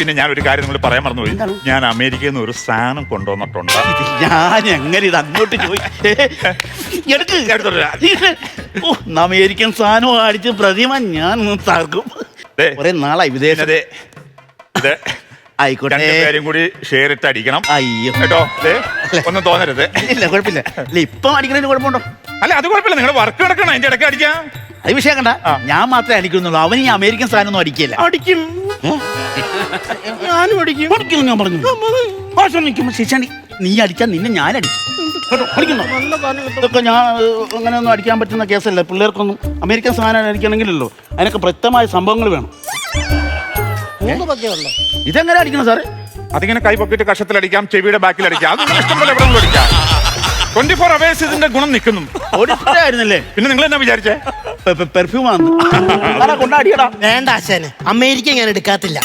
പിന്നെ ഞാൻ ഒരു കാര്യം നിങ്ങൾ പറയാൻ മറന്നുപോയി. ഞാൻ അമേരിക്കയിൽ നിന്ന് ഒരു സാധനം കൊണ്ടുവന്നിട്ടുണ്ട്. ഞാൻ എങ്ങനെ ഇത് അങ്ങോട്ട് അമേരിക്കൻ സാധനം അടിച്ച് പ്രതിമ ഞാൻ തകർക്കും. കുറെ നാളായി വിദേശത്തെ. ആയിക്കോട്ടെ, കാര്യം കൂടി ഷെയർ ഇട്ട് അടിക്കണം. അയ്യോ കേട്ടോ, ഒന്നും തോന്നരുത്. ഇല്ല കുഴപ്പമില്ല. ഇല്ല ഇപ്പം അടിക്കുന്നതിന് കുഴപ്പമുണ്ടോ? അല്ല അത് കുഴപ്പമില്ല, നിങ്ങളുടെ വർക്ക് നടക്കണം, അതിന്റെ ഇടയ്ക്ക് അടിക്കാം. അത് വിഷയം കണ്ട, ഞാൻ മാത്രമേ അടിക്കുന്നുള്ളൂ. അവൻ ഈ അമേരിക്കൻ സാധനം ഒന്നും അടിക്കില്ല. അടിക്കും, ഞാനും അടിക്കും. അടിക്കുന്നു ഞാൻ പറഞ്ഞു. ശിശാണി, നീ അടിച്ചാൽ നിന്നെ ഞാൻ അടിക്കും. ഇതൊക്കെ ഞാൻ അങ്ങനെയൊന്നും അടിക്കാൻ പറ്റുന്ന കേസല്ല. പിള്ളേർക്കൊന്നും അമേരിക്കൻ സാധനം അടിക്കണമെങ്കിലല്ലോ അതിനൊക്കെ വ്യക്തമായ സംഭവങ്ങൾ വേണം. ഇതെങ്ങനെ അടിക്കണം സാറേ? അതിങ്ങനെ കൈ പൊക്കിട്ട് കഷത്തിലടിക്കാം, ചെവിയുടെ ബാക്കിലടിക്കാം, അത് ഇഷ്ടംപോലെ എവിടെ അടിക്കാം. 24 hours ഇതിന്റെ ഗുണം നിൽക്കുന്നു. ആയിരുന്നല്ലേ? പിന്നെ നിങ്ങൾ എന്നാ വിചാരിച്ചേ? പെർഫ്യൂം ആണ് കൊണ്ടാടിയടാ. വേണ്ട ആശാന്, അമേരിക്ക ഞാൻ എടുക്കാത്തില്ല.